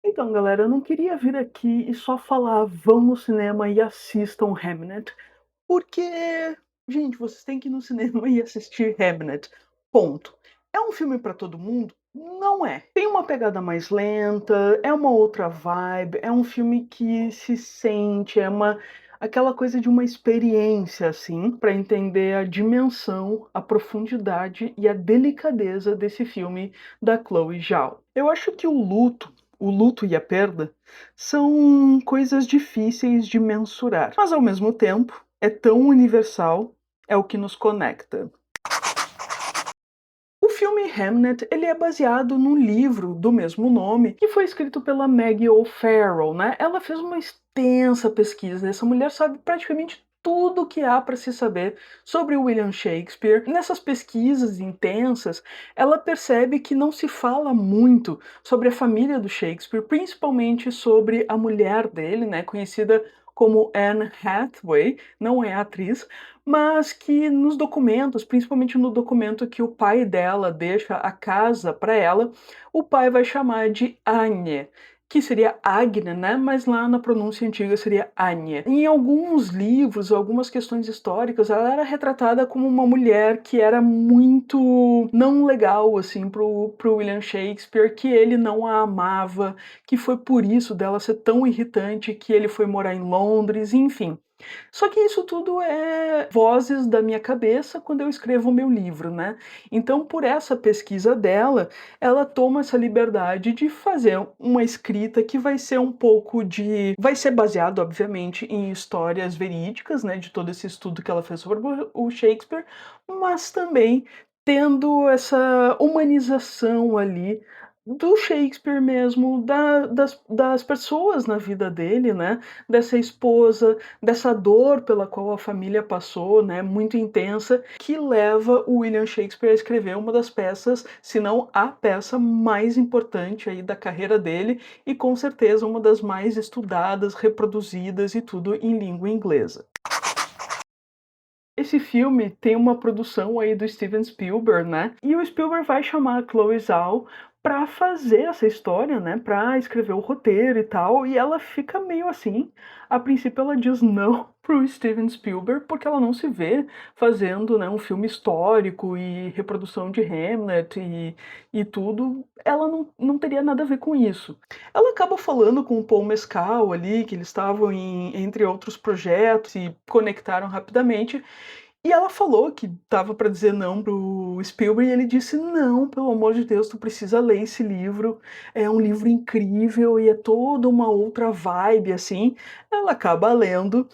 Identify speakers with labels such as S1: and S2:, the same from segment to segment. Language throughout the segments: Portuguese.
S1: Então, galera, eu não queria vir aqui e só falar: "Vão no cinema e assistam Hamnet", porque, gente, vocês têm que ir no cinema e assistir Hamnet, ponto. É um filme pra todo mundo? Não é. Tem uma pegada mais lenta, é uma outra vibe, é um filme que se sente, é uma aquela coisa de uma experiência, assim, pra entender a dimensão, a profundidade e a delicadeza desse filme da Chloe Zhao. Eu acho que o luto e a perda são coisas difíceis de mensurar, mas ao mesmo tempo é tão universal, é o que nos conecta. O filme Hamnet, ele é baseado no livro do mesmo nome, que foi escrito pela Maggie O'Farrell, né? Ela fez uma extensa pesquisa, essa mulher sabe praticamente tudo o que há para se saber sobre William Shakespeare. Nessas pesquisas intensas, ela percebe que não se fala muito sobre a família do Shakespeare, principalmente sobre a mulher dele, né, conhecida como Anne Hathaway, não é a atriz, mas que nos documentos, principalmente no documento que o pai dela deixa a casa para ela, o pai vai chamar de Anye, que seria Agne, né? Mas lá na pronúncia antiga seria Anye. Em alguns livros, algumas questões históricas, ela era retratada como uma mulher que era muito não legal assim pro William Shakespeare, que ele não a amava, que foi por isso dela ser tão irritante que ele foi morar em Londres, enfim. Só que isso tudo é vozes da minha cabeça quando eu escrevo o meu livro, né. Então, por essa pesquisa dela, ela toma essa liberdade de fazer uma escrita que vai ser baseado, obviamente, em histórias verídicas, né, de todo esse estudo que ela fez sobre o Shakespeare, mas também tendo essa humanização ali do Shakespeare mesmo, das pessoas na vida dele, né, dessa esposa, dessa dor pela qual a família passou, né, muito intensa, que leva o William Shakespeare a escrever uma das peças, se não a peça mais importante aí da carreira dele e com certeza uma das mais estudadas, reproduzidas e tudo em língua inglesa. Esse filme tem uma produção aí do Steven Spielberg, né? E o Spielberg vai chamar a Chloe Zhao pra fazer essa história, né? Pra escrever o roteiro e tal. E ela fica meio assim. A princípio ela diz não pro Steven Spielberg porque ela não se vê fazendo, né, um filme histórico e reprodução de Hamlet e tudo. Ela não teria nada a ver com isso. Ela acaba falando com o Paul Mescal ali, que eles estavam entre outros projetos e conectaram rapidamente. E ela falou que estava para dizer não pro Spielberg e ele disse: "Não, pelo amor de Deus, tu precisa ler esse livro, é um livro incrível e é toda uma outra vibe, assim". Ela acaba lendo,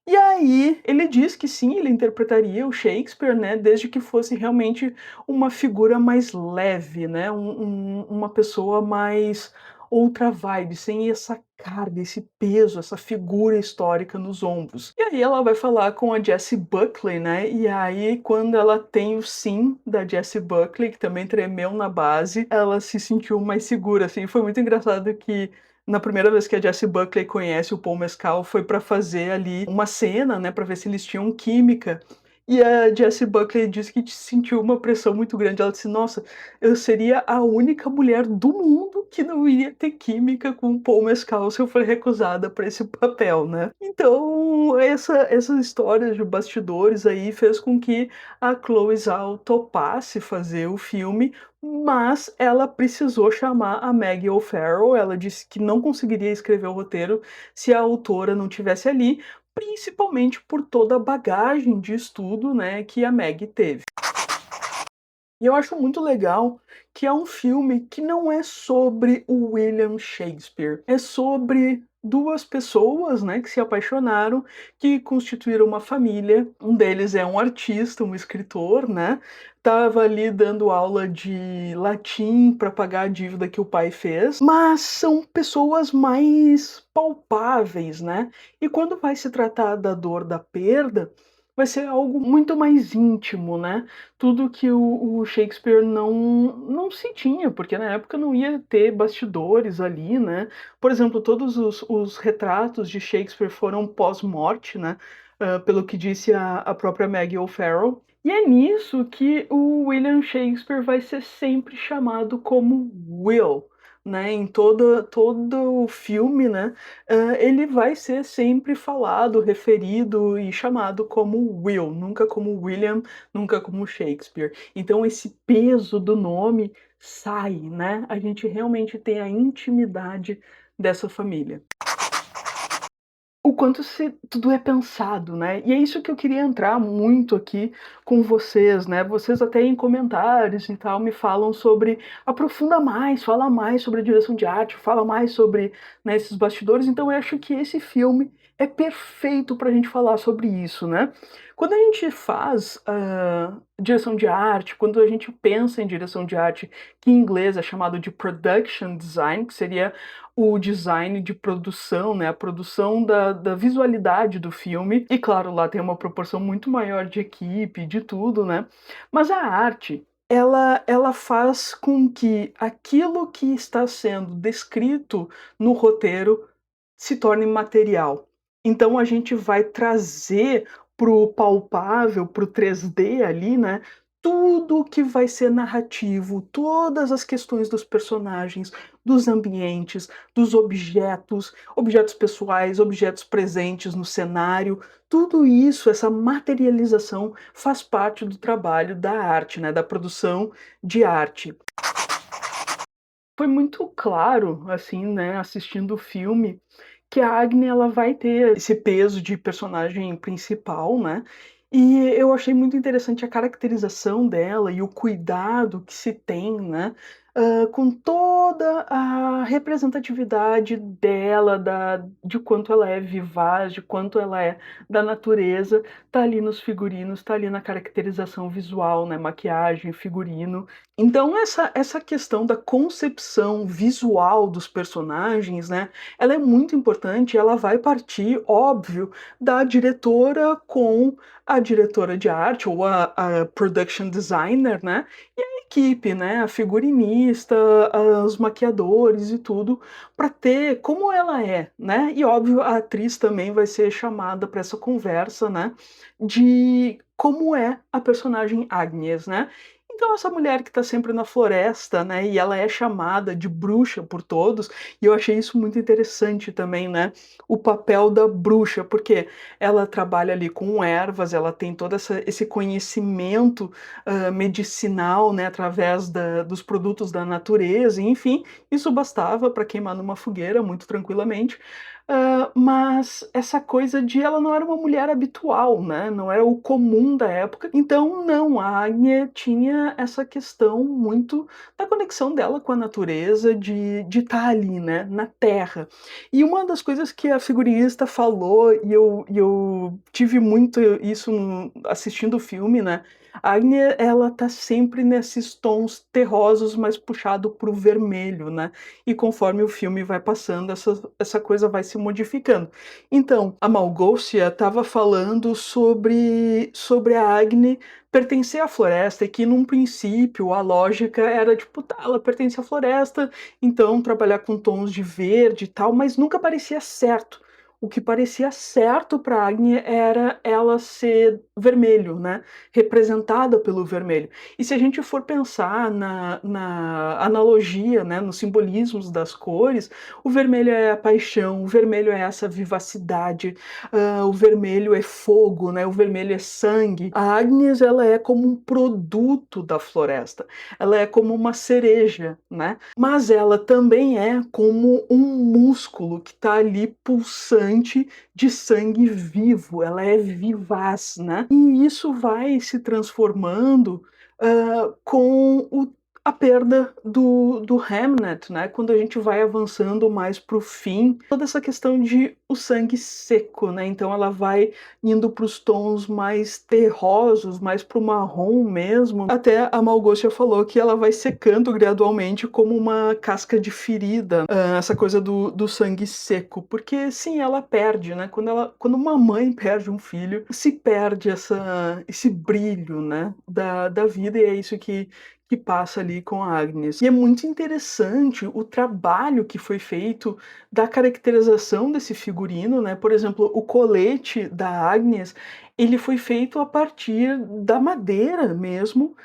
S1: e aí ele diz que sim, ele interpretaria o Shakespeare, né, desde que fosse realmente uma figura mais leve, né, uma pessoa mais outra vibe, sem essa carga, esse peso, essa figura histórica nos ombros. E aí ela vai falar com a Jessie Buckley, né, e aí quando ela tem o sim da Jessie Buckley, que também tremeu na base, ela se sentiu mais segura, assim. Foi muito engraçado que na primeira vez que a Jessie Buckley conhece o Paul Mescal foi para fazer ali uma cena, né, para ver se eles tinham química. E a Jessie Buckley disse que sentiu uma pressão muito grande. Ela disse: "Nossa, eu seria a única mulher do mundo que não iria ter química com o Paul Mescal se eu for recusada para esse papel, né". Então, essas histórias de bastidores aí fez com que a Chloe Zhao topasse fazer o filme, mas ela precisou chamar a Maggie O'Farrell. Ela disse que não conseguiria escrever o roteiro se a autora não tivesse ali, principalmente por toda a bagagem de estudo, né, que a Maggie teve. E eu acho muito legal que é um filme que não é sobre o William Shakespeare, é sobre duas pessoas, né, que se apaixonaram, que constituíram uma família. Um deles é um artista, um escritor, né, estava ali dando aula de latim para pagar a dívida que o pai fez, mas são pessoas mais palpáveis, né. E quando vai se tratar da dor da perda, vai ser algo muito mais íntimo, né. Tudo que o Shakespeare não se tinha, porque na época não ia ter bastidores ali, né. Por exemplo, todos os retratos de Shakespeare foram pós-morte, né, pelo que disse a própria Maggie O'Farrell. E é nisso que o William Shakespeare vai ser sempre chamado como Will, né, em todo o filme, né, ele vai ser sempre falado, referido e chamado como Will, nunca como William, nunca como Shakespeare. Então esse peso do nome sai, né, a gente realmente tem a intimidade dessa família. O quanto se tudo é pensado, né, e é isso que eu queria entrar muito aqui com vocês, né, vocês até em comentários e tal me falam sobre aprofunda mais, fala mais sobre a direção de arte, fala mais sobre, né, esses bastidores, então eu acho que esse filme é perfeito pra gente falar sobre isso, né. Quando a gente faz, direção de arte, quando a gente pensa em direção de arte, que em inglês é chamado de production design, que seria o design de produção, né, a produção da visualidade do filme. E claro, lá tem uma proporção muito maior de equipe, de tudo, né. Mas a arte, ela faz com que aquilo que está sendo descrito no roteiro se torne material. Então a gente vai trazer para o palpável, para o 3D ali, né, tudo que vai ser narrativo, todas as questões dos personagens, dos ambientes, dos objetos, objetos pessoais, objetos presentes no cenário, tudo isso, essa materialização faz parte do trabalho da arte, né, da produção de arte. Foi muito claro, assim, né, assistindo o filme, que a Agnes ela vai ter esse peso de personagem principal, né, e eu achei muito interessante a caracterização dela e o cuidado que se tem, né, com toda a representatividade dela, de quanto ela é vivaz, de quanto ela é da natureza, tá ali nos figurinos, tá ali na caracterização visual, né, maquiagem, figurino. Então essa questão da concepção visual dos personagens, né, ela é muito importante, ela vai partir, óbvio, da diretora com a diretora de arte ou a production designer, né, e a equipe, né, a figurinista, os maquiadores e tudo, para ter como ela é, né. E óbvio, a atriz também vai ser chamada para essa conversa, né, de como é a personagem Agnes, né. Então essa mulher que está sempre na floresta, né, e ela é chamada de bruxa por todos, e eu achei isso muito interessante também, né, o papel da bruxa, porque ela trabalha ali com ervas, ela tem todo esse conhecimento, medicinal, né, através dos produtos da natureza, enfim, isso bastava para queimar numa fogueira muito tranquilamente. Mas essa coisa de ela não era uma mulher habitual, né, não era o comum da época, então não, a Agnes tinha essa questão muito da conexão dela com a natureza, de estar ali, né, na terra. E uma das coisas que a figurinista falou, e eu tive muito isso assistindo o filme, né, a Agnes ela tá sempre nesses tons terrosos, mas puxado para o vermelho, né, e conforme o filme vai passando, essa coisa vai se modificando. Então, a Malgócia estava falando sobre a Agnes pertencer à floresta e que num princípio a lógica era tipo, tá, ela pertence à floresta, então trabalhar com tons de verde e tal, mas nunca parecia certo. O que parecia certo para Agnes era ela ser vermelho, né, representada pelo vermelho. E se a gente for pensar na analogia, né, nos simbolismos das cores, o vermelho é a paixão, o vermelho é essa vivacidade, o vermelho é fogo, né, o vermelho é sangue. A Agnes ela é como um produto da floresta, ela é como uma cereja, né, mas ela também é como um músculo que está ali pulsante de sangue vivo, ela é vivaz, né, e isso vai se transformando, com a perda do Hamnet, né, quando a gente vai avançando mais para o fim, toda essa questão de o sangue seco, né, então ela vai indo para os tons mais terrosos, mais para o marrom mesmo, até a Malgócia falou que ela vai secando gradualmente como uma casca de ferida, essa coisa do sangue seco, porque sim, ela perde, né, quando uma mãe perde um filho, se perde esse brilho, né, da vida, e é isso que passa ali com a Agnes. E é muito interessante o trabalho que foi feito da caracterização desse figurino, né, por exemplo, o colete da Agnes, ele foi feito a partir da madeira mesmo,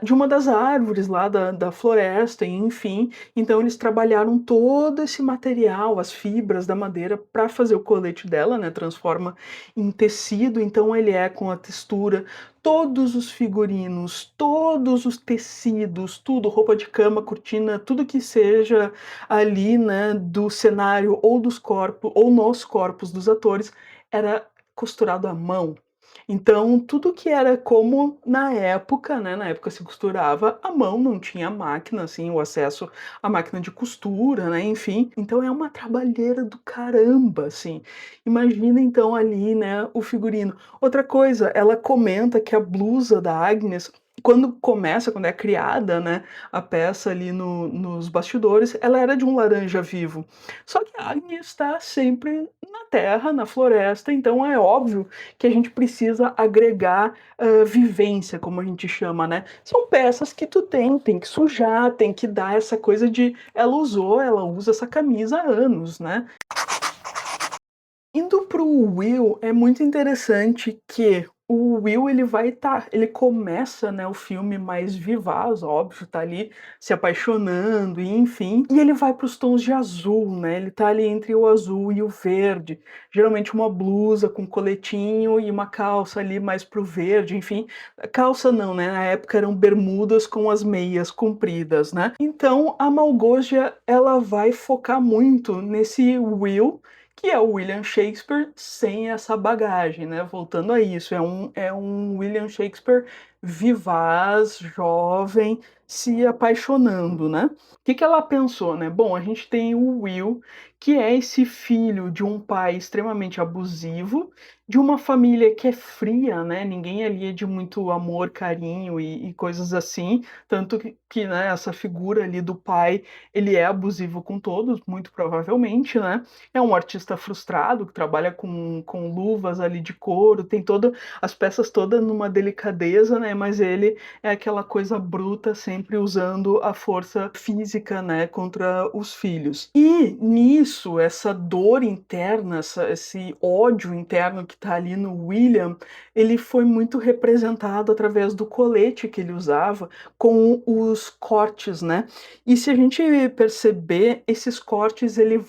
S1: de uma das árvores lá da floresta, enfim. Então eles trabalharam todo esse material, as fibras da madeira para fazer o colete dela, né, transforma em tecido, então ele é com a textura, todos os figurinos, todos os tecidos, tudo, roupa de cama, cortina, tudo que seja ali, né, do cenário ou dos corpos ou nos corpos dos atores, era costurado à mão. Então, tudo que era como na época, né, na época se costurava à mão, não tinha máquina, assim, o acesso à máquina de costura, né, enfim. Então é uma trabalheira do caramba, assim. Imagina então ali, né, o figurino. Outra coisa, ela comenta que a blusa da Agnes, quando é criada, né, a peça ali nos bastidores, ela era de um laranja vivo. Só que a Agnes está sempre na terra, na floresta, então é óbvio que a gente precisa agregar vivência, como a gente chama, né? São peças que tu tem que sujar, tem que dar essa coisa de ela usa essa camisa há anos, né? Indo para o Will, é muito interessante que o Will ele começa, né, o filme mais vivaz, óbvio, tá ali se apaixonando e enfim, e ele vai para os tons de azul, né, ele tá ali entre o azul e o verde, geralmente uma blusa com coletinho e uma calça ali mais pro verde, enfim, calça não, né, na época eram bermudas com as meias compridas, né. Então a Malgôsia, ela vai focar muito nesse Will, que é o William Shakespeare sem essa bagagem, né, voltando a isso, é um William Shakespeare vivaz, jovem, se apaixonando, né. O que ela pensou, né, bom, a gente tem o Will, que é esse filho de um pai extremamente abusivo, de uma família que é fria, né, ninguém ali é de muito amor, carinho e coisas assim, tanto que, né, essa figura ali do pai, ele é abusivo com todos, muito provavelmente, né, é um artista frustrado que trabalha com luvas ali de couro, tem toda as peças todas numa delicadeza, né? Mas ele é aquela coisa bruta, sempre usando a força física, né? Contra os filhos. E nisso, essa dor interna, esse ódio interno que tá ali no William, ele foi muito representado através do colete que ele usava com os cortes, né? E se a gente perceber, esses cortes eles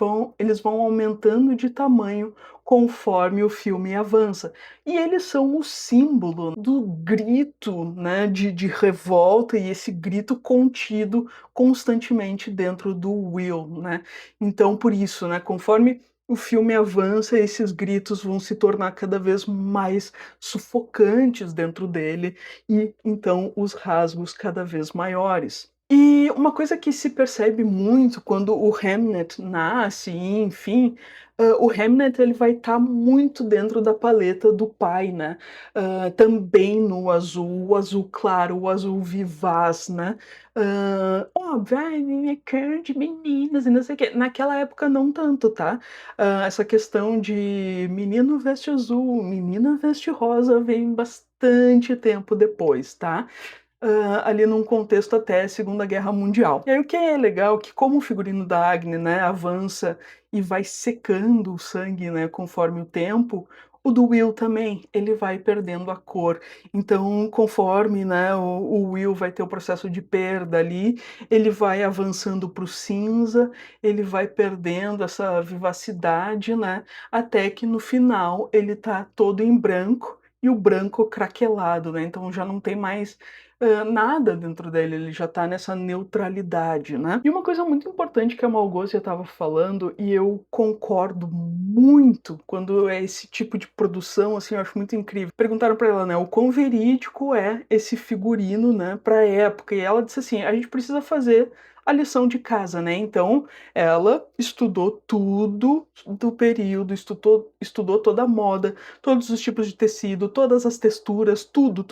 S1: vão aumentando de tamanho conforme o filme avança. E eles são o símbolo do grito, né, de revolta e esse grito contido constantemente dentro do Will, né? Então, por isso, né, conforme o filme avança, esses gritos vão se tornar cada vez mais sufocantes dentro dele e então os rasgos cada vez maiores. E uma coisa que se percebe muito quando o Hamnet nasce e enfim, o Hamnet ele vai estar muito dentro da paleta do pai, né, também no azul, o azul claro, o azul vivaz, né, óbvio, "Ai, é cor de meninas e não sei o quê", naquela época não tanto, tá, essa questão de menino veste azul, menina veste rosa vem bastante tempo depois, tá ali num contexto até Segunda Guerra Mundial. E aí o que é legal, que como o figurino da Agnes, né, avança e vai secando o sangue, né, conforme o tempo, o do Will também, ele vai perdendo a cor. Então, conforme, né, o Will vai ter o processo de perda ali, ele vai avançando para o cinza, ele vai perdendo essa vivacidade, né, até que no final ele tá todo em branco, e o branco craquelado, né, então já não tem mais nada dentro dele, ele já tá nessa neutralidade, né. E uma coisa muito importante que a Malgôsia estava falando, e eu concordo muito quando é esse tipo de produção, assim, eu acho muito incrível. Perguntaram pra ela, né, o quão verídico é esse figurino, né, pra época, e ela disse assim: "A gente precisa fazer a lição de casa", né. Então, ela estudou tudo do período, estudou toda a moda, todos os tipos de tecido, todas as texturas, tudo.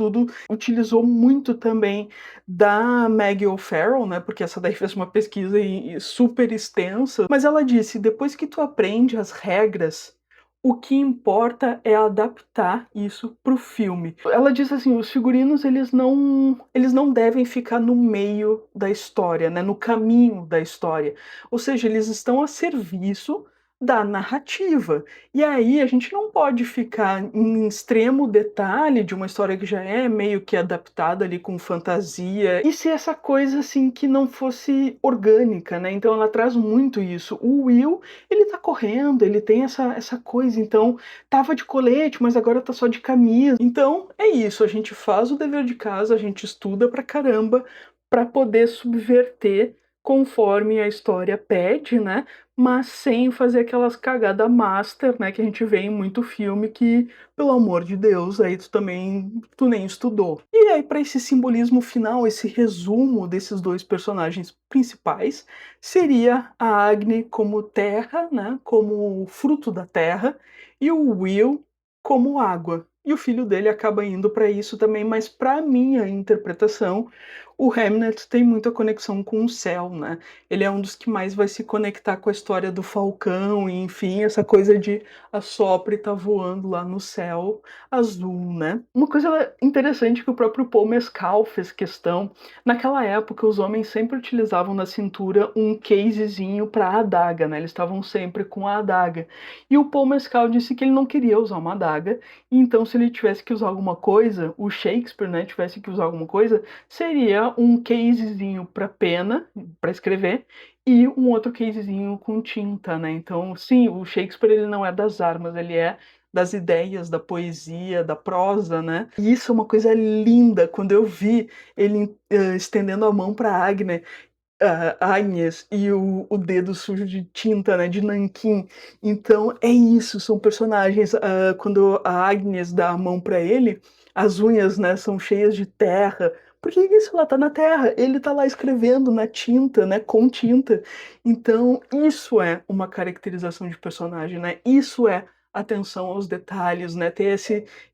S1: Utilizou muito também da Maggie O'Farrell, né, porque essa daí fez uma pesquisa super extensa, mas ela disse: "Depois que tu aprende as regras, o que importa é adaptar isso para o filme". Ela disse assim: "Os figurinos eles não devem ficar no meio da história, né, no caminho da história. Ou seja, eles estão a serviço da narrativa. E aí a gente não pode ficar em extremo detalhe de uma história que já é meio que adaptada ali com fantasia, e ser essa coisa assim que não fosse orgânica, né, então ela traz muito isso. O Will, ele tá correndo, ele tem essa coisa, então tava de colete, mas agora tá só de camisa. Então é isso, a gente faz o dever de casa, a gente estuda pra caramba, pra poder subverter conforme a história pede, né, mas sem fazer aquelas cagada master, né, que a gente vê em muito filme que, pelo amor de Deus, aí tu nem estudou. E aí para esse simbolismo final, esse resumo desses 2 personagens principais, seria a Agni como terra, né, como fruto da terra, e o Will como água. E o filho dele acaba indo para isso também, mas para minha interpretação, o Hamnet tem muita conexão com o céu, né. Ele é um dos que mais vai se conectar com a história do Falcão e, enfim, essa coisa de a Sopre tá voando lá no céu azul, né. Uma coisa interessante que o próprio Paul Mescal fez questão, naquela época os homens sempre utilizavam na cintura um casezinho para a adaga, né, eles estavam sempre com a adaga. E o Paul Mescal disse que ele não queria usar uma adaga, então se ele tivesse que usar alguma coisa, o Shakespeare, né, tivesse que usar alguma coisa, seria um casezinho para pena, para escrever, e um outro casezinho com tinta, né. Então, sim, o Shakespeare ele não é das armas, ele é das ideias, da poesia, da prosa, né. E isso é uma coisa linda, quando eu vi ele, estendendo a mão para Agnes e o dedo sujo de tinta, né, de nanquim. Então é isso, são personagens, quando a Agnes dá a mão para ele, as unhas, né, são cheias de terra. Porque isso, ela tá na terra, ele tá lá escrevendo na tinta, né, com tinta. Então isso é uma caracterização de personagem, né, isso é atenção aos detalhes, né, ter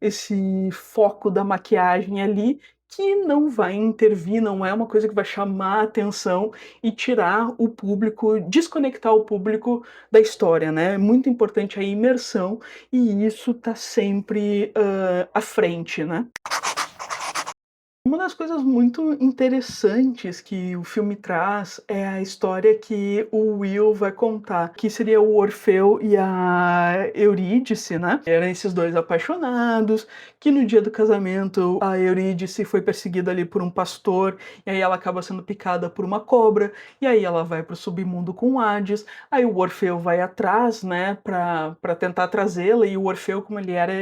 S1: esse foco da maquiagem ali, que não vai intervir, não é uma coisa que vai chamar a atenção e tirar o público, desconectar o público da história, né. É muito importante a imersão e isso tá sempre, à frente, né. Uma das coisas muito interessantes que o filme traz é a história que o Will vai contar, que seria o Orfeu e a Eurídice, né. Eram esses 2 apaixonados, que no dia do casamento a Eurídice foi perseguida ali por um pastor, e aí ela acaba sendo picada por uma cobra, e aí ela vai para o submundo com o Hades, aí o Orfeu vai atrás, né, pra tentar trazê-la, e o Orfeu, como ele era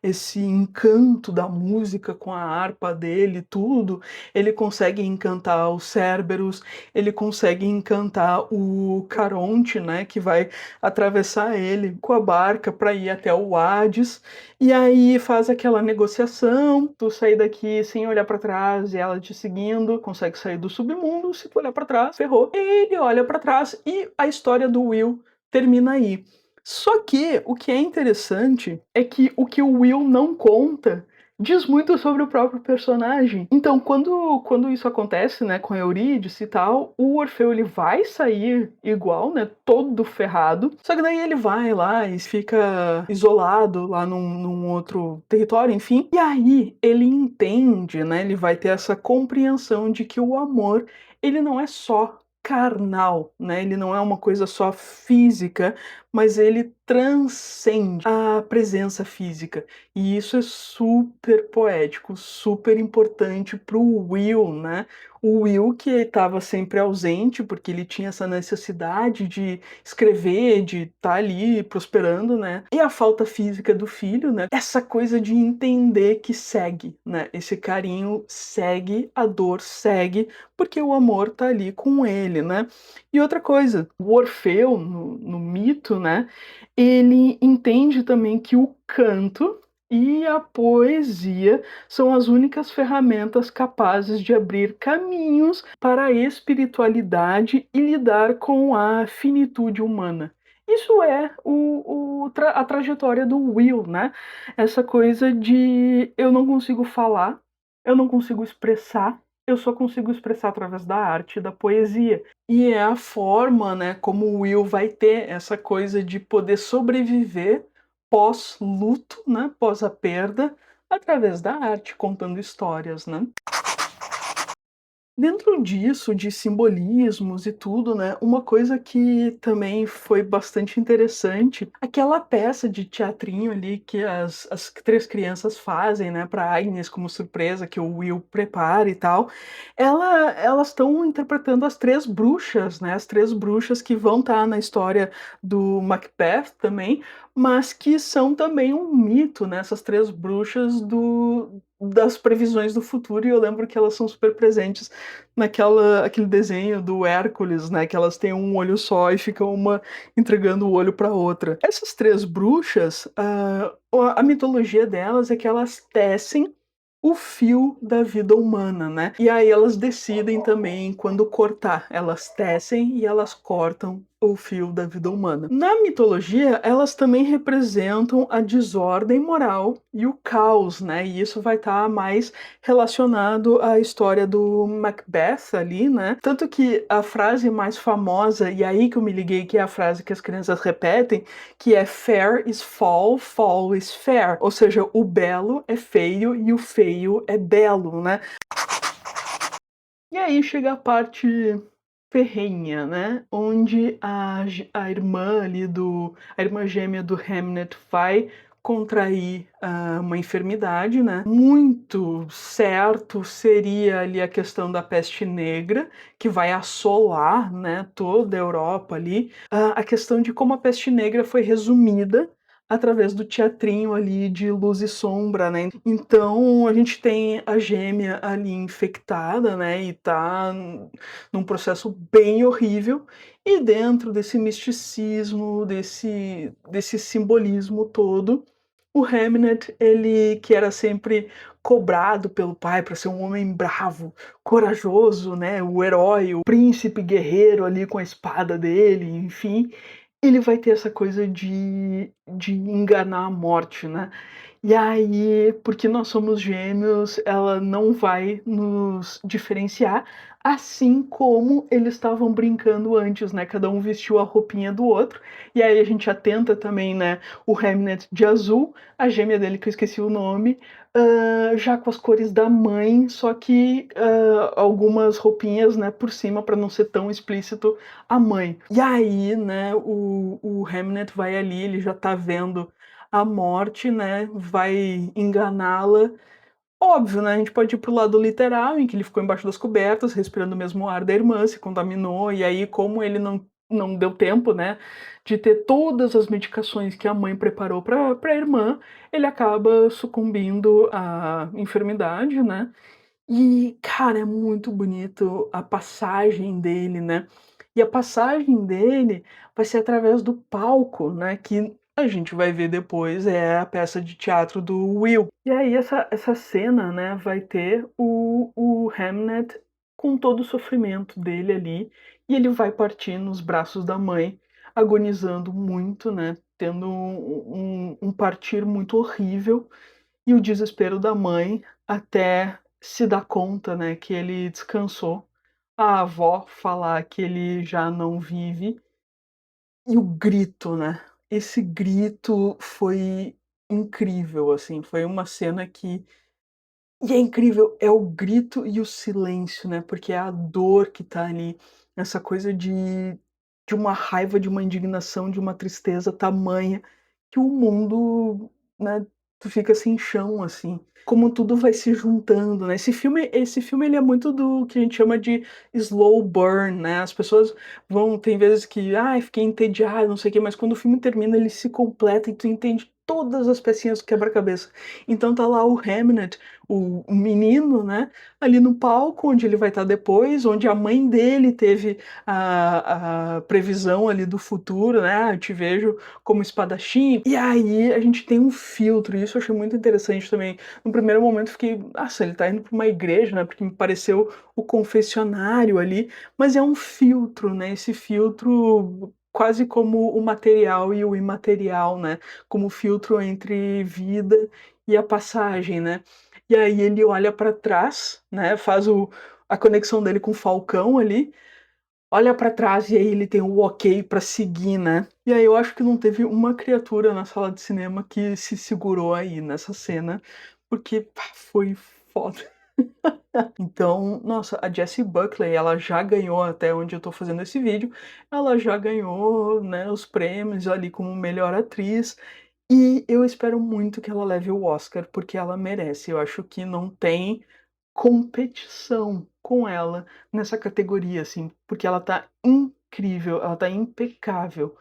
S1: esse encanto da música com a harpa dele e tudo, ele consegue encantar os Cérberos, ele consegue encantar o Caronte, né, que vai atravessar ele com a barca para ir até o Hades, e aí faz aquela negociação, tu sair daqui sem olhar para trás e ela te seguindo, consegue sair do submundo, se tu olhar para trás, ferrou. Ele olha para trás e a história do Will termina aí. Só que o que é interessante é que o que o Will não conta diz muito sobre o próprio personagem. Então, quando isso acontece, né, com a Eurídice e tal, o Orfeu ele vai sair igual, né, todo ferrado. Só que daí ele vai lá e fica isolado lá num outro território, enfim. E aí ele entende, né, ele vai ter essa compreensão de que o amor, ele não é só carnal, né, ele não é uma coisa só física, mas ele transcende a presença física. E isso é super poético, super importante para o Will, né. O Will que estava sempre ausente, porque ele tinha essa necessidade de escrever, de estar ali prosperando, né. E a falta física do filho, né, essa coisa de entender que segue, né, esse carinho segue, a dor segue, porque o amor tá ali com ele, né. E outra coisa, o Orfeu no mito, né, ele entende também que o canto e a poesia são as únicas ferramentas capazes de abrir caminhos para a espiritualidade e lidar com a finitude humana. Isso é a trajetória do Will, né? Essa coisa de eu não consigo falar, eu não consigo expressar, eu só consigo expressar através da arte e da poesia. E é a forma, né, como o Will vai ter essa coisa de poder sobreviver pós-luto, né, pós a perda, através da arte, contando histórias, né. Dentro disso, de simbolismos e tudo, né, uma coisa que também foi bastante interessante, aquela peça de teatrinho ali que as 3 crianças fazem, né, pra Agnes como surpresa, que o Will prepara e tal, elas estão interpretando as 3 bruxas, né, as 3 bruxas que vão estar na história do Macbeth também, mas que são também um mito, né, essas 3 bruxas das previsões do futuro, e eu lembro que elas são super presentes aquele desenho do Hércules, né, que elas têm um olho só e ficam uma entregando o olho para outra. Essas 3 bruxas, a mitologia delas é que elas tecem o fio da vida humana, né. E aí elas decidem também quando cortar. Elas tecem e elas cortam o fio da vida humana. Na mitologia, elas também representam a desordem moral e o caos, né, e isso vai estar mais relacionado à história do Macbeth ali, né. Tanto que a frase mais famosa, e aí que eu me liguei que é a frase que as crianças repetem, que é "Fair is fall, fall is fair", ou seja, o belo é feio e o feio é belo, né. E aí chega a parte ferrenha, né, onde a irmã ali a irmã gêmea do Hamnet vai contrair, uma enfermidade, né. Muito certo seria ali a questão da peste negra, que vai assolar, né, toda a Europa ali. A questão de como a peste negra foi resumida através do teatrinho ali de luz e sombra, né. Então a gente tem a gêmea ali infectada, né, e tá num processo bem horrível, e dentro desse misticismo, desse simbolismo todo, o Hamnet, ele que era sempre cobrado pelo pai para ser um homem bravo, corajoso, né, o herói, o príncipe guerreiro ali com a espada dele, enfim, ele vai ter essa coisa de enganar a morte, né. E aí, porque nós somos gêmeos, ela não vai nos diferenciar, assim como eles estavam brincando antes, né, cada um vestiu a roupinha do outro, e aí a gente atenta também, né, o Hamnet de azul, a gêmea dele que eu esqueci o nome, já com as cores da mãe, só que, algumas roupinhas, né, por cima para não ser tão explícito a mãe. E aí, né, o Hamnet vai ali, ele já tá vendo a morte, né, vai enganá-la. Óbvio, né, a gente pode ir para o lado literal, em que ele ficou embaixo das cobertas, respirando o mesmo ar da irmã, se contaminou, e aí como ele não deu tempo, né, de ter todas as medicações que a mãe preparou para a irmã, ele acaba sucumbindo à enfermidade, né. E, cara, é muito bonito a passagem dele, né. E a passagem dele vai ser através do palco, né, que a gente vai ver depois, é a peça de teatro do Will. E aí essa cena, né, vai ter o Hamnet com todo o sofrimento dele ali, e ele vai partir nos braços da mãe, agonizando muito, né, tendo um partir muito horrível, e o desespero da mãe até se dar conta, né, que ele descansou. A avó falar que ele já não vive, e o grito, né. Esse grito foi incrível, assim, foi uma cena que e é incrível, é o grito e o silêncio, né, porque é a dor que tá ali, essa coisa de uma raiva, de uma indignação, de uma tristeza tamanha, que o mundo, né, tu fica sem chão, assim. Como tudo vai se juntando, né. Esse filme ele é muito do que a gente chama de slow burn, né, as pessoas vão tem vezes que: "Ai, fiquei entediado, não sei o quê", mas quando o filme termina, ele se completa e tu entende todas as pecinhas do quebra-cabeça. Então tá lá o Hamnet, o menino, né, ali no palco onde ele vai estar depois, onde a mãe dele teve a previsão ali do futuro, né, "Ah, eu te vejo como espadachim", e aí a gente tem um filtro, e isso eu achei muito interessante também. No primeiro momento fiquei: "Nossa, ele tá indo pra uma igreja", né, porque me pareceu o confessionário ali, mas é um filtro, né, esse filtro quase como o material e o imaterial, né, como filtro entre vida e a passagem, né. E aí ele olha pra trás, né, faz a conexão dele com o Falcão ali, olha pra trás e aí ele tem o ok pra seguir, né. E aí eu acho que não teve uma criatura na sala de cinema que se segurou aí nessa cena, porque, pá, foi foda. Então, nossa, a Jessie Buckley, ela já ganhou, até onde eu tô fazendo esse vídeo, ela já ganhou, né, os prêmios ali como melhor atriz, e eu espero muito que ela leve o Oscar, porque ela merece. Eu acho que não tem competição com ela nessa categoria, assim, porque ela tá incrível, ela tá impecável.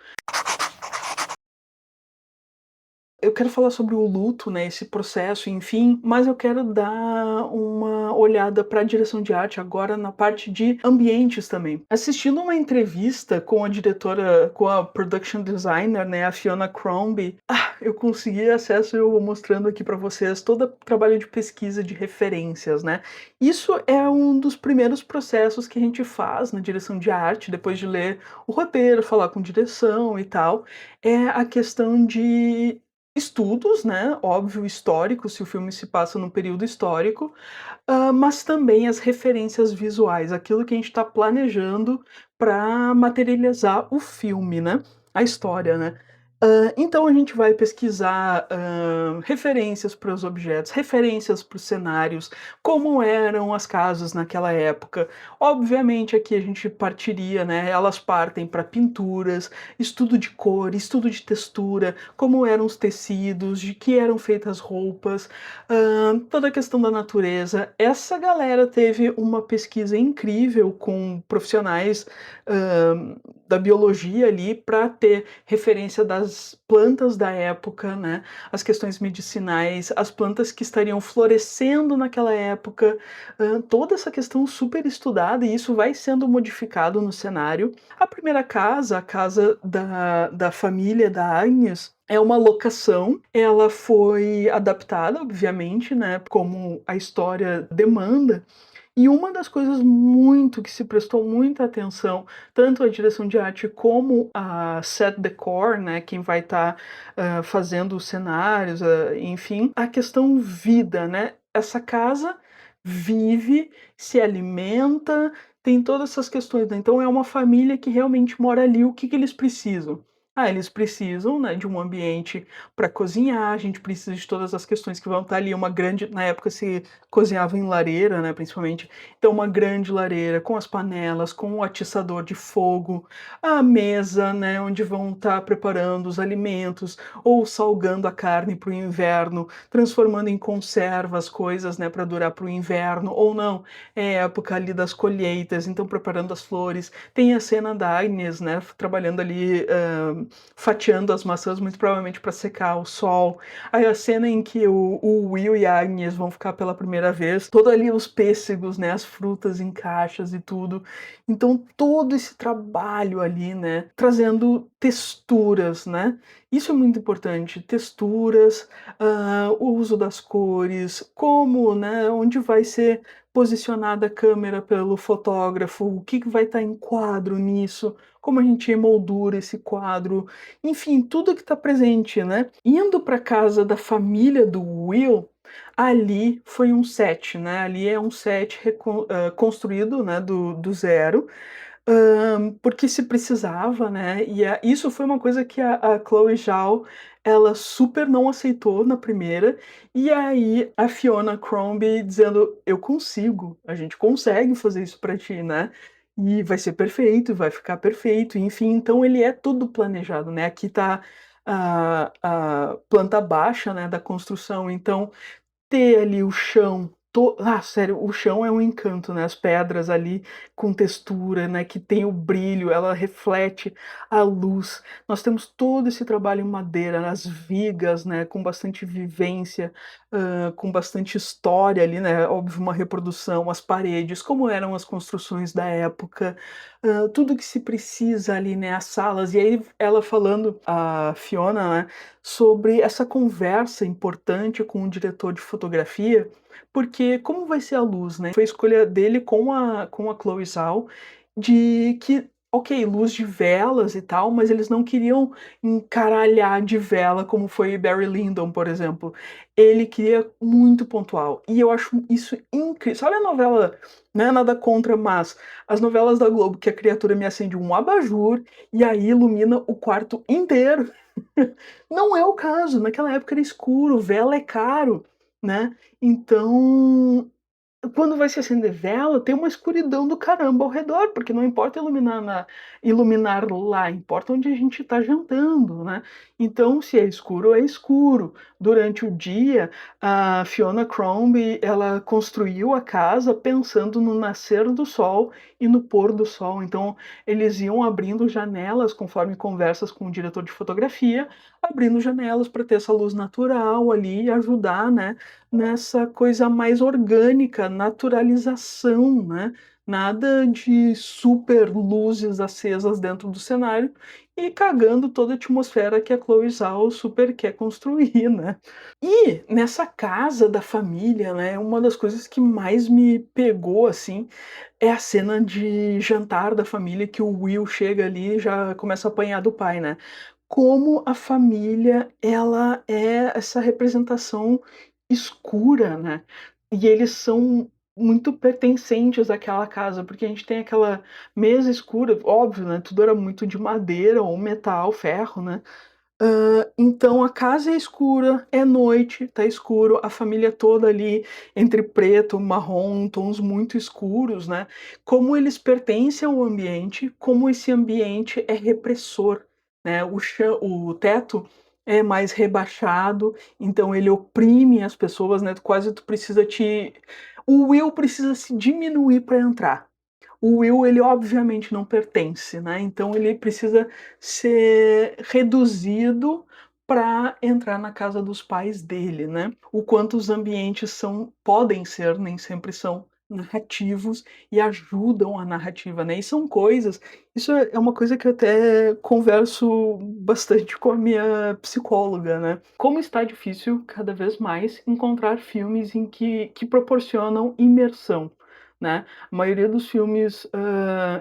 S1: Eu quero falar sobre o luto, né, esse processo, enfim, mas eu quero dar uma olhada para a direção de arte agora na parte de ambientes também. Assistindo uma entrevista com a diretora, com a production designer, né, a Fiona Crombie, eu consegui acesso e eu vou mostrando aqui para vocês todo o trabalho de pesquisa de referências, né. Isso é um dos primeiros processos que a gente faz na direção de arte, depois de ler o roteiro, falar com direção e tal, é a questão de estudos, né, óbvio, históricos, se o filme se passa num período histórico, mas também as referências visuais, aquilo que a gente está planejando para materializar o filme, né, a história, né. Então a gente vai pesquisar, referências para os objetos, referências para os cenários, como eram as casas naquela época. Obviamente aqui a gente partiria, né, elas partem para pinturas, estudo de cor, estudo de textura, como eram os tecidos, de que eram feitas as roupas, toda a questão da natureza. Essa galera teve uma pesquisa incrível com profissionais, hã, da biologia ali para ter referência das plantas da época, né, as questões medicinais, as plantas que estariam florescendo naquela época, toda essa questão super estudada e isso vai sendo modificado no cenário. A primeira casa, a casa da família da Agnes, é uma locação, ela foi adaptada, obviamente, né, como a história demanda, e uma das coisas muito que se prestou muita atenção, tanto a direção de arte como a set decor, né, quem vai estar, fazendo os cenários, enfim, a questão vida, né. Essa casa vive, se alimenta, tem todas essas questões, né, então é uma família que realmente mora ali, o que que eles precisam? Eles precisam, né, de um ambiente para cozinhar, a gente precisa de todas as questões que vão estar ali, uma grande na época se cozinhava em lareira, né, principalmente, então uma grande lareira com as panelas, com o atiçador de fogo, a mesa, né, onde vão estar preparando os alimentos ou salgando a carne para o inverno, transformando em conserva as coisas, né, para durar para o inverno ou não, é época ali das colheitas, então preparando as flores. Tem a cena da Agnes, né, trabalhando ali, fatiando as maçãs, muito provavelmente para secar ao sol. Aí a cena em que o Will e a Agnes vão ficar pela primeira vez, todo ali os pêssegos, né, as frutas em caixas e tudo. Então todo esse trabalho ali, né, trazendo texturas, né. Isso é muito importante, texturas, o uso das cores, como, né, onde vai ser posicionada a câmera pelo fotógrafo, o que que vai estar em quadro nisso, como a gente emoldura esse quadro, enfim, tudo que está presente, né. Indo para casa da família do Will, ali foi um set, né, ali é um set construído, né, do zero, porque se precisava, né, e isso foi uma coisa que a Chloe Zhao, ela super não aceitou na primeira, e aí a Fiona Crombie dizendo: "Eu consigo, a gente consegue fazer isso pra ti, né, e vai ser perfeito, vai ficar perfeito", enfim, então ele é tudo planejado, né, aqui tá a planta baixa, né, da construção, então ter ali o chão sério, o chão é um encanto, né, as pedras ali com textura, né, que tem o brilho, ela reflete a luz. Nós temos todo esse trabalho em madeira, as vigas, né, com bastante vivência, com bastante história ali, né, óbvio uma reprodução, as paredes, como eram as construções da época, tudo que se precisa ali, né, as salas. E aí ela falando, a Fiona, né, sobre essa conversa importante com o diretor de fotografia, porque como vai ser a luz, né, foi a escolha dele com a Chloe Zhao, de que, ok, luz de velas e tal, mas eles não queriam encaralhar de vela como foi Barry Lyndon, por exemplo. Ele queria muito pontual, e eu acho isso incrível. Sabe a novela, né, nada contra, mas as novelas da Globo que a criatura me acende um abajur, e aí ilumina o quarto inteiro. Não é o caso, naquela época era escuro, vela é caro, né, então quando vai se acender vela, tem uma escuridão do caramba ao redor, porque não importa iluminar lá, importa onde a gente está jantando, né. Então, se é escuro, é escuro. Durante o dia, a Fiona Crombie, ela construiu a casa pensando no nascer do sol e no pôr do sol, então eles iam abrindo janelas conforme conversas com o diretor de fotografia, abrindo janelas para ter essa luz natural ali e ajudar, né, nessa coisa mais orgânica, naturalização, né, nada de super luzes acesas dentro do cenário e cagando toda a atmosfera que a Chloe Zhao super quer construir, né. E nessa casa da família, né, uma das coisas que mais me pegou, assim, é a cena de jantar da família que o Will chega ali e já começa a apanhar do pai, né. Como a família, ela é essa representação escura, né, e eles são muito pertencentes àquela casa, porque a gente tem aquela mesa escura, óbvio, né, tudo era muito de madeira ou metal, ferro, né. Então a casa é escura, é noite, tá escuro, a família toda ali entre preto, marrom, tons muito escuros, né. Como eles pertencem ao ambiente, como esse ambiente é repressor, né. O teto é mais rebaixado, então ele oprime as pessoas, né, tu precisa te o Will precisa se diminuir para entrar. O Will, ele obviamente não pertence, né, então ele precisa ser reduzido para entrar na casa dos pais dele, né. O quanto os ambientes podem ser, nem sempre são, narrativos e ajudam a narrativa, né, e são coisas isso é uma coisa que eu até converso bastante com a minha psicóloga, né. Como está difícil, cada vez mais, encontrar filmes em que proporcionam imersão, né. A maioria dos filmes,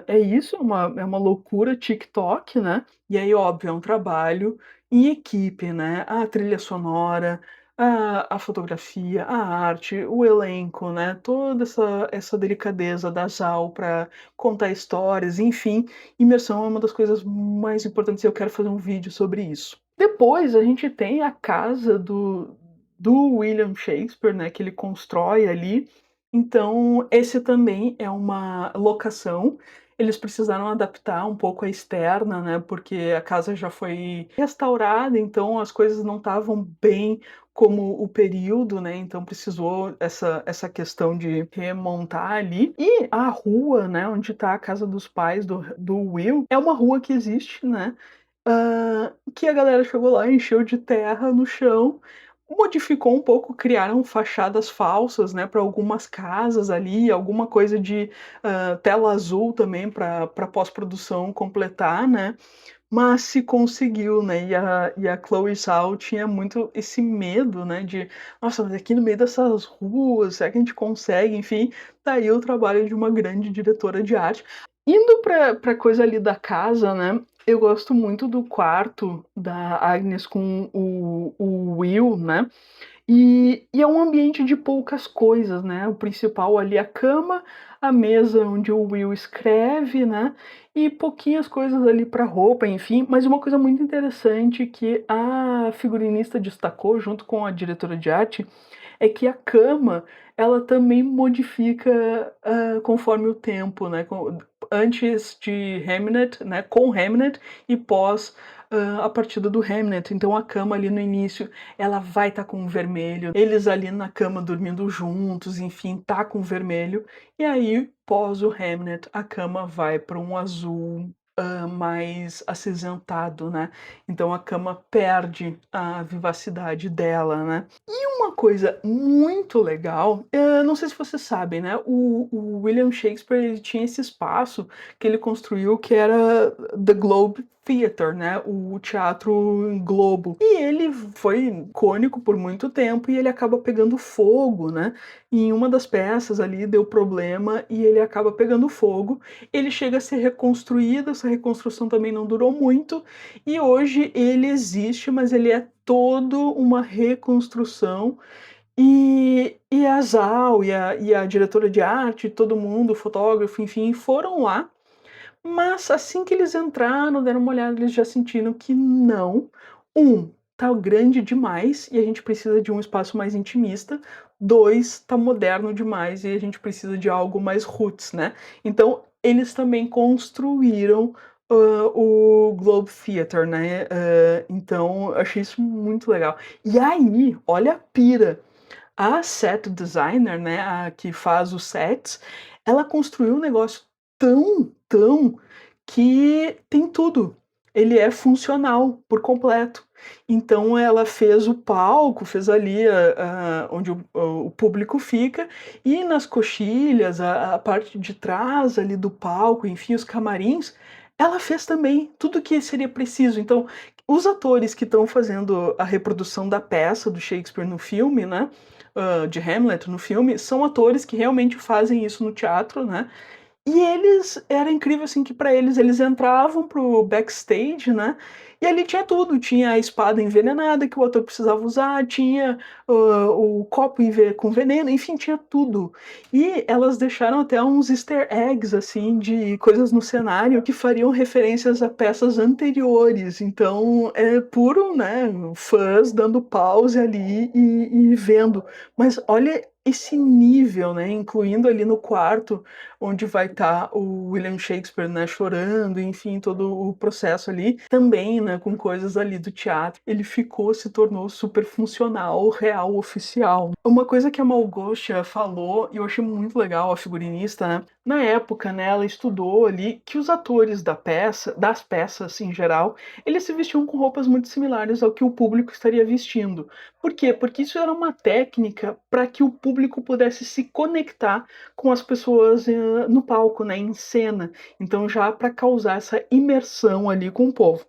S1: é isso, é uma loucura TikTok, né, e aí óbvio, é um trabalho em equipe, né, a trilha sonora, a fotografia, a arte, o elenco, né, toda essa delicadeza da Zhao pra contar histórias, enfim, imersão é uma das coisas mais importantes e eu quero fazer um vídeo sobre isso. Depois a gente tem a casa do William Shakespeare, né, que ele constrói ali, então, esse também é uma locação. Eles precisaram adaptar um pouco a externa, né, porque a casa já foi restaurada, então as coisas não estavam bem como o período, né, então precisou essa questão de remontar ali. E a rua, né, onde está a casa dos pais do Will, é uma rua que existe, né, que a galera chegou lá, encheu de terra no chão, modificou um pouco, criaram fachadas falsas, né, para algumas casas ali, alguma coisa de, tela azul também para pós-produção completar, né, mas se conseguiu, né, e a Chloe Zhao tinha muito esse medo, né, de: "Nossa, mas aqui no meio dessas ruas, será que a gente consegue?", enfim, tá aí o trabalho de uma grande diretora de arte. Indo pra coisa ali da casa, né, eu gosto muito do quarto da Agnes com o Will, né, e é um ambiente de poucas coisas, né, o principal ali é a cama, a mesa onde o Will escreve, né, e pouquinhas coisas ali para roupa, enfim. Mas uma coisa muito interessante que a figurinista destacou junto com a diretora de arte, é que a cama, ela também modifica, conforme o tempo, né, antes de Hamnet, né, com Hamnet e pós, a partida do Hamnet. Então a cama ali no início, ela vai estar com vermelho, eles ali na cama dormindo juntos, enfim, tá com vermelho, e aí pós o Hamnet, a cama vai para um azul, mais acinzentado, né, então a cama perde a vivacidade dela, né. E uma coisa muito legal, não sei se vocês sabem, né, o William Shakespeare, ele tinha esse espaço que ele construiu que era The Globe Theatre, né, o teatro Globo. E ele foi icônico por muito tempo e ele acaba pegando fogo, né, em uma das peças ali deu problema e ele acaba pegando fogo. Ele chega a ser reconstruído, essa reconstrução também não durou muito, e hoje ele existe, mas ele é todo uma reconstrução, e a Zhao e a diretora de arte, todo mundo, o fotógrafo, enfim, foram lá, mas assim que eles entraram, deram uma olhada, eles já sentiram que não. Tá grande demais e a gente precisa de um espaço mais intimista. 2 tá moderno demais e a gente precisa de algo mais roots, né. Então eles também construíram, o Globe Theatre, né, então eu achei isso muito legal. E aí, olha a pira, a set designer, né, a que faz os sets, ela construiu um negócio tão que tem tudo. Ele é funcional por completo. Então ela fez o palco, fez ali onde o público fica, e nas coxilhas, a parte de trás ali do palco, enfim, os camarins, ela fez também tudo que seria preciso. Então, os atores que estão fazendo a reprodução da peça do Shakespeare no filme, né, de Hamlet no filme, são atores que realmente fazem isso no teatro, né, e eles era incrível, assim, que pra eles entravam pro backstage, né, e ali tinha tudo, tinha a espada envenenada que o ator precisava usar, tinha, o copo com veneno, enfim, tinha tudo. E elas deixaram até uns easter eggs, assim, de coisas no cenário que fariam referências a peças anteriores, então é puro, né, fãs dando pause ali e vendo. Mas olha esse nível, né, incluindo ali no quarto onde vai estar o William Shakespeare, né, chorando, enfim, todo o processo ali, também, né, com coisas ali do teatro. Ele se tornou super funcional, real, oficial. Uma coisa que a Małgosia falou, e eu achei muito legal, a figurinista, né, na época, né, ela estudou ali que os atores das peças em geral, eles se vestiam com roupas muito similares ao que o público estaria vestindo. Por quê? Porque isso era uma técnica para que o público pudesse se conectar com as pessoas no palco, né, em cena. Então já para causar essa imersão ali com o povo.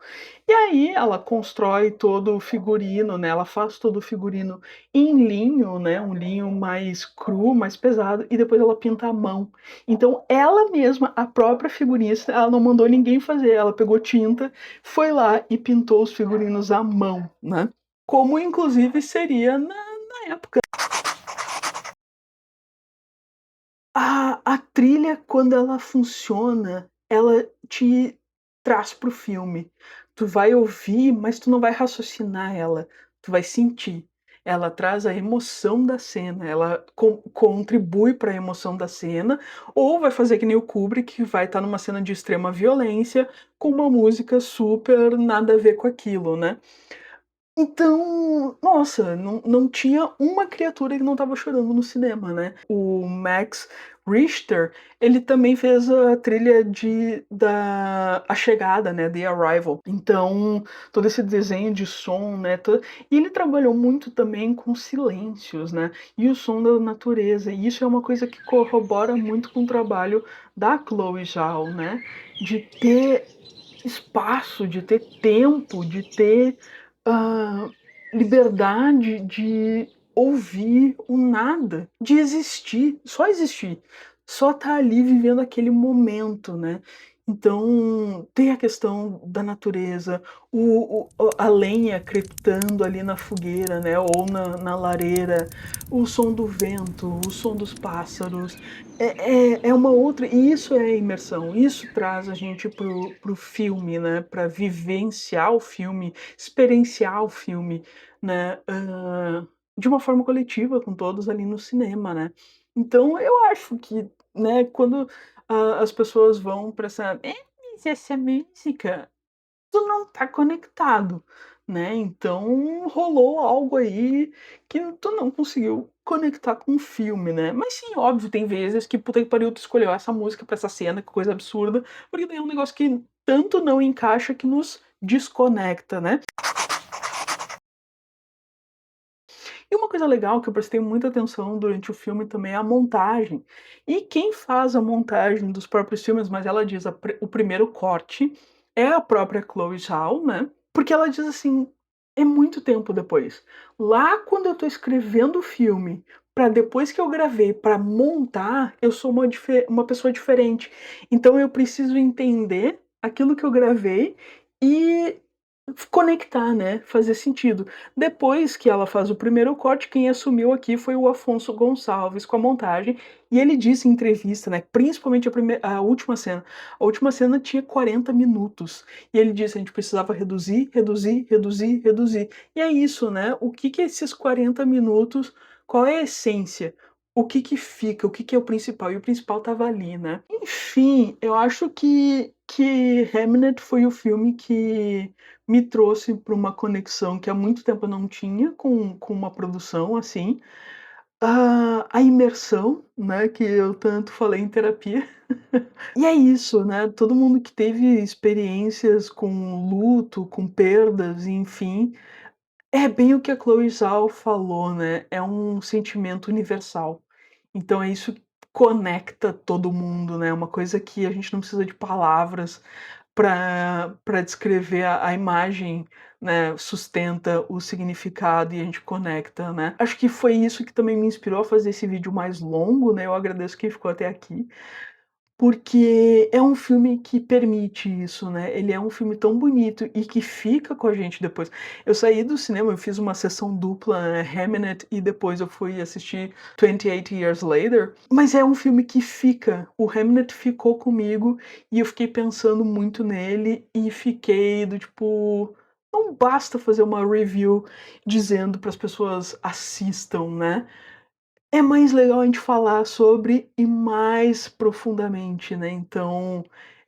S1: E aí ela constrói todo o figurino, né, ela faz todo o figurino em linho, né, um linho mais cru, mais pesado, e depois ela pinta à mão. Então ela mesma, a própria figurinista, ela não mandou ninguém fazer, ela pegou tinta, foi lá e pintou os figurinos à mão, né. Como inclusive seria na época. A trilha, quando ela funciona, ela te traz para o filme. Tu vai ouvir, mas tu não vai raciocinar ela, tu vai sentir. Ela traz a emoção da cena, ela contribui para a emoção da cena, ou vai fazer que nem o Kubrick, que vai estar numa cena de extrema violência, com uma música super nada a ver com aquilo, né. Então, nossa, não tinha uma criatura que não estava chorando no cinema, né. O Max Richter, ele também fez a trilha da A Chegada, né, The Arrival. Então, todo esse desenho de som, né, e ele trabalhou muito também com silêncios, né, e o som da natureza, e isso é uma coisa que corrobora muito com o trabalho da Chloe Zhao, né, de ter espaço, de ter tempo, de ter, hã, liberdade de ouvir o nada, de existir, só estar ali vivendo aquele momento, né. Então, tem a questão da natureza, a lenha crepitando ali na fogueira, né, ou na lareira, o som do vento, o som dos pássaros, é uma outra, e isso é imersão, isso traz a gente para o filme, né, para vivenciar o filme, experienciar o filme, né, de uma forma coletiva com todos ali no cinema, né. Então eu acho que, né, quando as pessoas vão pra essa: mas essa música", tu não tá conectado, né, então rolou algo aí que tu não conseguiu conectar com o filme, né. Mas sim, óbvio, tem vezes que puta que pariu, tu escolheu essa música pra essa cena, que coisa absurda, porque daí é um negócio que tanto não encaixa que nos desconecta, né. E uma coisa legal que eu prestei muita atenção durante o filme também é a montagem. E quem faz a montagem dos próprios filmes, mas ela diz o primeiro corte é a própria Chloe Zhao, né? Porque ela diz assim, é muito tempo depois. Lá quando eu tô escrevendo o filme, para depois que eu gravei, para montar, eu sou uma pessoa diferente. Então eu preciso entender aquilo que eu gravei e conectar, né, fazer sentido. Depois que ela faz o primeiro corte, quem assumiu aqui foi o Afonso Gonçalves com a montagem, e ele disse em entrevista, né, principalmente a última cena. A última cena tinha 40 minutos, e ele disse: "A gente precisava reduzir, reduzir, reduzir, reduzir". E é isso, né, o que que esses 40 minutos Qual é a essência? O que que fica? O que que é o principal? E o principal estava ali, né. Enfim, eu acho que Hamnet foi o filme que me trouxe para uma conexão que há muito tempo eu não tinha com uma produção, assim. A imersão, né, que eu tanto falei em terapia. E é isso, né, todo mundo que teve experiências com luto, com perdas, enfim, é bem o que a Chloe Zhao falou, né, é um sentimento universal. Então é isso que conecta todo mundo, né, uma coisa que a gente não precisa de palavras para descrever a imagem, né, sustenta o significado e a gente conecta, né. Acho que foi isso que também me inspirou a fazer esse vídeo mais longo, né, eu agradeço quem ficou até aqui, porque é um filme que permite isso, né, ele é um filme tão bonito e que fica com a gente depois. Eu saí do cinema, eu fiz uma sessão dupla, né, Hamnet e depois eu fui assistir 28 Years Later, mas é um filme que fica. O Hamnet ficou comigo e eu fiquei pensando muito nele e fiquei do tipo, não basta fazer uma review dizendo para as pessoas assistam, né, é mais legal a gente falar sobre e mais profundamente, né, então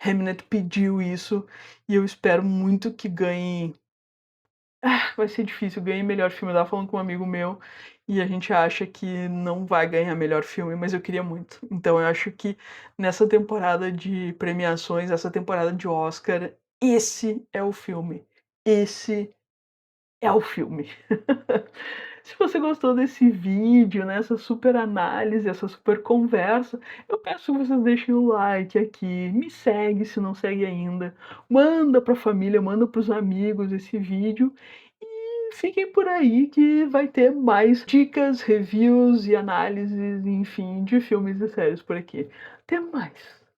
S1: Hamnet pediu isso e eu espero muito que ganhe. Vai ser difícil, ganhe melhor filme. Eu estava falando com um amigo meu e a gente acha que não vai ganhar melhor filme, mas eu queria muito. Então eu acho que nessa temporada de premiações, essa temporada de Oscar, esse é o filme. Esse é o filme. Se você gostou desse vídeo, né, essa super análise, essa super conversa, eu peço que vocês deixem o like aqui, me segue se não segue ainda, manda para a família, manda para os amigos esse vídeo e fiquem por aí que vai ter mais dicas, reviews e análises, enfim, de filmes e séries por aqui. Até mais.